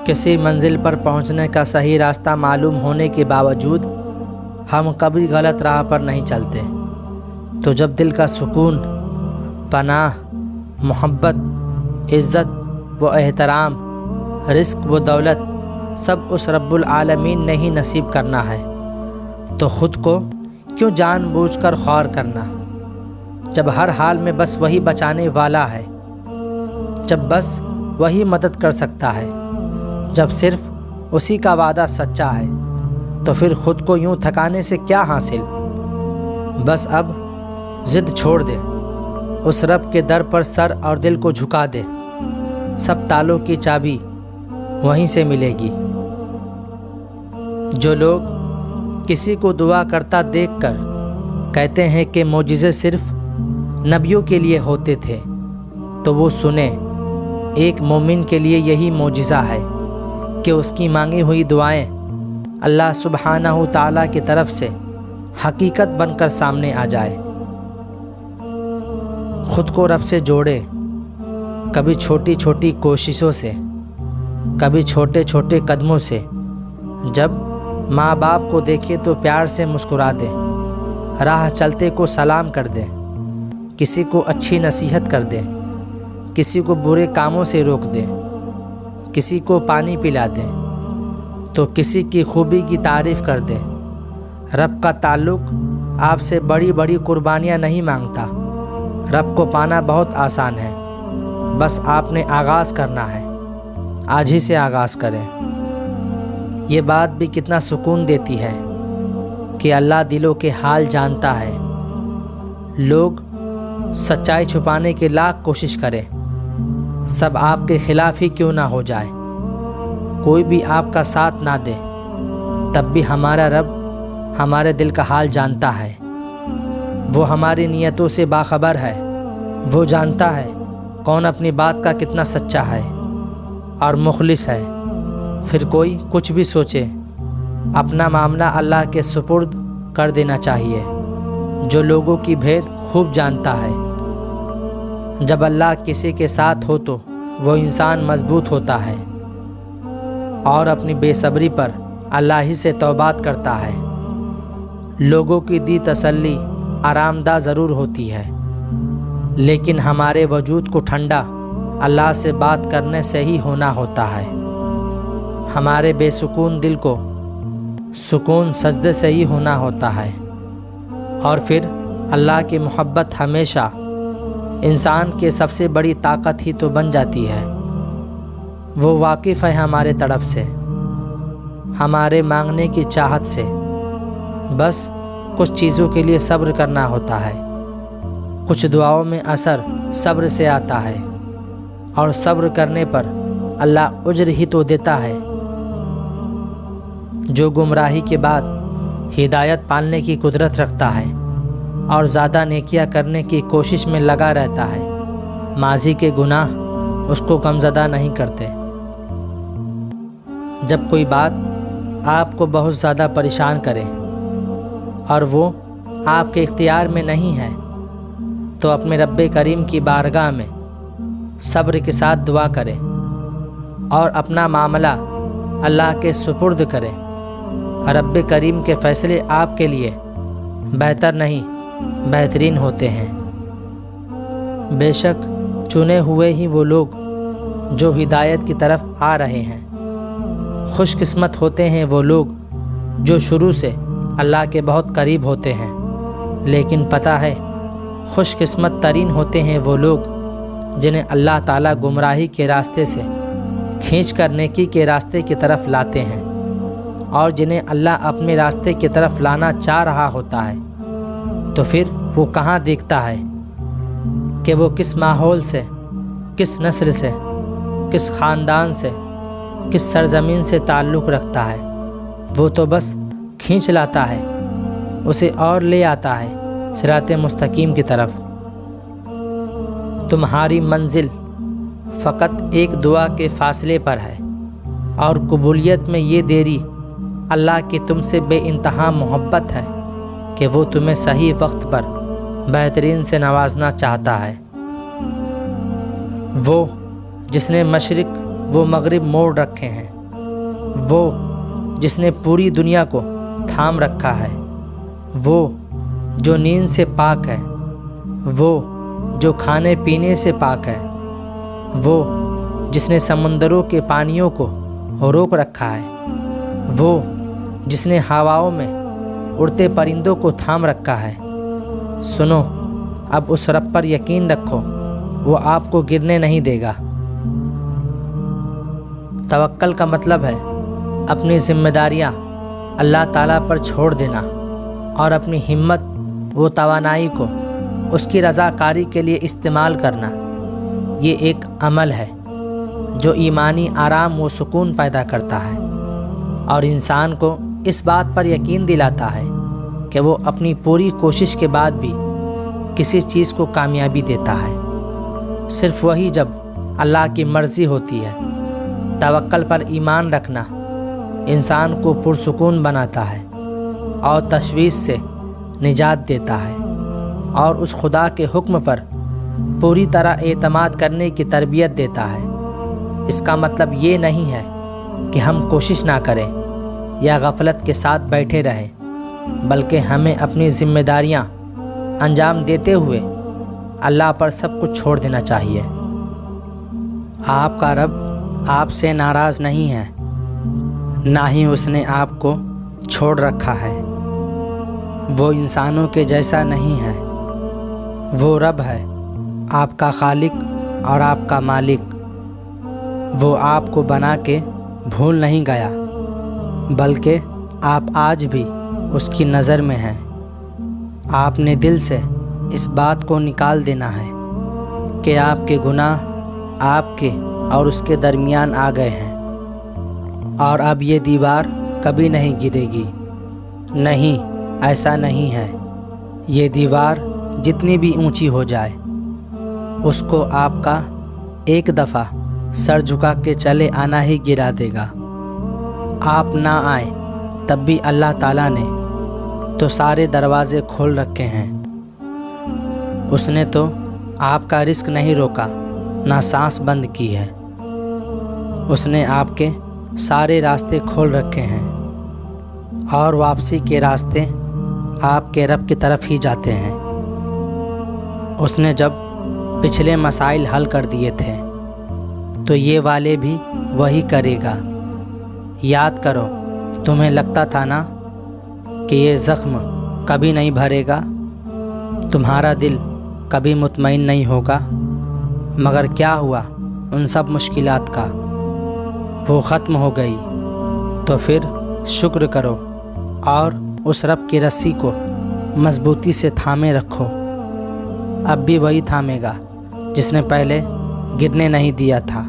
کسی منزل پر پہنچنے کا صحیح راستہ معلوم ہونے کے باوجود ہم کبھی غلط راہ پر نہیں چلتے، تو جب دل کا سکون، پناہ، محبت، عزت و احترام، رزق و دولت سب اس رب العالمین نے ہی نصیب کرنا ہے، تو خود کو کیوں جان بوجھ کر خوار کرنا، جب ہر حال میں بس وہی بچانے والا ہے، جب بس وہی مدد کر سکتا ہے، جب صرف اسی کا وعدہ سچا ہے، تو پھر خود کو یوں تھکانے سے کیا حاصل؟ بس اب ضد چھوڑ دے، اس رب کے در پر سر اور دل کو جھکا دے، سب تالوں کی چابی وہیں سے ملے گی۔ جو لوگ کسی کو دعا کرتا دیکھ کر کہتے ہیں کہ معجزے صرف نبیوں کے لیے ہوتے تھے، تو وہ سنیں، ایک مومن کے لیے یہی معجزہ ہے کہ اس کی مانگی ہوئی دعائیں اللہ سبحانہ تعالیٰ کی طرف سے حقیقت بن کر سامنے آ جائے۔ خود کو رب سے جوڑے، کبھی چھوٹی چھوٹی کوششوں سے، کبھی چھوٹے چھوٹے قدموں سے۔ جب ماں باپ کو دیکھے تو پیار سے مسکرا دے، راہ چلتے کو سلام کر دے، کسی کو اچھی نصیحت کر دے، کسی کو برے کاموں سے روک دے، کسی کو پانی پلا دے، تو کسی کی خوبی کی تعریف کر دے۔ رب کا تعلق آپ سے بڑی بڑی قربانیاں نہیں مانگتا، رب کو پانا بہت آسان ہے، بس آپ نے آغاز کرنا ہے، آج ہی سے آغاز کریں۔ یہ بات بھی کتنا سکون دیتی ہے کہ اللہ دلوں کے حال جانتا ہے۔ لوگ سچائی چھپانے کی لاکھ کوشش کریں، سب آپ کے خلاف ہی کیوں نہ ہو جائے، کوئی بھی آپ کا ساتھ نہ دے، تب بھی ہمارا رب ہمارے دل کا حال جانتا ہے۔ وہ ہماری نیتوں سے باخبر ہے، وہ جانتا ہے کون اپنی بات کا کتنا سچا ہے اور مخلص ہے۔ پھر کوئی کچھ بھی سوچے، اپنا معاملہ اللہ کے سپرد کر دینا چاہیے، جو لوگوں کی بھید خوب جانتا ہے۔ جب اللہ کسی کے ساتھ ہو تو وہ انسان مضبوط ہوتا ہے اور اپنی بے صبری پر اللہ ہی سے توبات کرتا ہے۔ لوگوں کی دی تسلی آرام دہ ضرور ہوتی ہے، لیکن ہمارے وجود کو ٹھنڈا اللہ سے بات کرنے سے ہی ہونا ہوتا ہے۔ ہمارے بے سکون دل کو سکون سجدے سے ہی ہونا ہوتا ہے، اور پھر اللہ کی محبت ہمیشہ انسان کے سب سے بڑی طاقت ہی تو بن جاتی ہے۔ وہ واقف ہے ہمارے تڑپ سے، ہمارے مانگنے کی چاہت سے، بس کچھ چیزوں کے لیے صبر کرنا ہوتا ہے۔ کچھ دعاؤں میں اثر صبر سے آتا ہے، اور صبر کرنے پر اللہ اجر ہی تو دیتا ہے۔ جو گمراہی کے بعد ہدایت پالنے کی قدرت رکھتا ہے اور زیادہ نیکیاں کرنے کی کوشش میں لگا رہتا ہے، ماضی کے گناہ اس کو غمزدہ نہیں کرتے۔ جب کوئی بات آپ کو بہت زیادہ پریشان کرے اور وہ آپ کے اختیار میں نہیں ہے، تو اپنے رب کریم کی بارگاہ میں صبر کے ساتھ دعا کرے اور اپنا معاملہ اللہ کے سپرد کرے۔ رب کریم کے فیصلے آپ کے لیے بہتر نہیں بہترین ہوتے ہیں۔ بے شک چنے ہوئے ہی وہ لوگ جو ہدایت کی طرف آ رہے ہیں۔ خوش قسمت ہوتے ہیں وہ لوگ جو شروع سے اللہ کے بہت قریب ہوتے ہیں، لیکن پتہ ہے خوش قسمت ترین ہوتے ہیں وہ لوگ جنہیں اللہ تعالیٰ گمراہی کے راستے سے کھینچ کر نیکی کے راستے کی طرف لاتے ہیں، اور جنہیں اللہ اپنے راستے کی طرف لانا چاہ رہا ہوتا ہے، تو پھر وہ کہاں دیکھتا ہے کہ وہ کس ماحول سے، کس نسل سے، کس خاندان سے، کس سرزمین سے تعلق رکھتا ہے۔ وہ تو بس کھینچ لاتا ہے، اسے اور لے آتا ہے صراط مستقیم کی طرف۔ تمہاری منزل فقط ایک دعا کے فاصلے پر ہے، اور قبولیت میں یہ دیری اللہ کی تم سے بے انتہا محبت ہے کہ وہ تمہیں صحیح وقت پر بہترین سے نوازنا چاہتا ہے۔ وہ جس نے مشرق و مغرب موڑ رکھے ہیں وہ جس نے پوری دنیا کو تھام رکھا ہے، وہ جو نیند سے پاک ہے، وہ جو کھانے پینے سے پاک ہے، وہ جس نے سمندروں کے پانیوں کو روک رکھا ہے، وہ جس نے ہواؤں میں اڑتے پرندوں کو تھام رکھا ہے۔ سنو، اب اس رب پر یقین رکھو، وہ آپ کو گرنے نہیں دے گا۔ توکل کا مطلب ہے اپنی ذمہ داریاں اللہ تعالیٰ پر چھوڑ دینا اور اپنی ہمت و توانائی کو اس کی رضا کاری کے لیے استعمال کرنا۔ یہ ایک عمل ہے جو ایمانی آرام و سکون پیدا کرتا ہے اور انسان کو اس بات پر یقین دلاتا ہے کہ وہ اپنی پوری کوشش کے بعد بھی کسی چیز کو کامیابی دیتا ہے، صرف وہی جب اللہ کی مرضی ہوتی ہے۔ توکل پر ایمان رکھنا انسان کو پرسکون بناتا ہے اور تشویش سے نجات دیتا ہے اور اس خدا کے حکم پر پوری طرح اعتماد کرنے کی تربیت دیتا ہے۔ اس کا مطلب یہ نہیں ہے کہ ہم کوشش نہ کریں یا غفلت کے ساتھ بیٹھے رہیں، بلکہ ہمیں اپنی ذمہ داریاں انجام دیتے ہوئے اللہ پر سب کچھ چھوڑ دینا چاہیے۔ آپ کا رب آپ سے ناراض نہیں ہے، نہ ہی اس نے آپ کو چھوڑ رکھا ہے۔ وہ انسانوں کے جیسا نہیں ہے۔ وہ رب ہے، آپ کا خالق اور آپ کا مالک۔ وہ آپ کو بنا کے بھول نہیں گیا، بلکہ آپ آج بھی اس کی نظر میں ہیں۔ آپ نے دل سے اس بات کو نکال دینا ہے کہ آپ کے گناہ آپ کے اور اس کے درمیان آ گئے ہیں، اور اب یہ دیوار کبھی نہیں گرے گی۔ نہیں، ایسا نہیں ہے۔ یہ دیوار جتنی بھی اونچی ہو جائے، اس کو آپ کا ایک دفعہ سر جھکا کے چلے آنا ہی گرا دے گا۔ آپ نہ آئیں تب بھی اللہ تعالیٰ نے تو سارے دروازے کھول رکھے ہیں۔ اس نے تو آپ کا رزق نہیں روکا، نہ سانس بند کی ہے۔ اس نے آپ کے سارے راستے کھول رکھے ہیں اور واپسی کے راستے آپ کے رب کی طرف ہی جاتے ہیں۔ اس نے جب پچھلے مسائل حل کر دیے تھے تو یہ والے بھی وہی کرے گا۔ یاد کرو، تمہیں لگتا تھا نا کہ یہ زخم کبھی نہیں بھرے گا، تمہارا دل کبھی مطمئن نہیں ہوگا، مگر کیا ہوا ان سب مشکلات کا؟ وہ ختم ہو گئی۔ تو پھر شکر کرو اور اس رب کی رسی کو مضبوطی سے تھامے رکھو۔ اب بھی وہی تھامے گا جس نے پہلے گرنے نہیں دیا تھا۔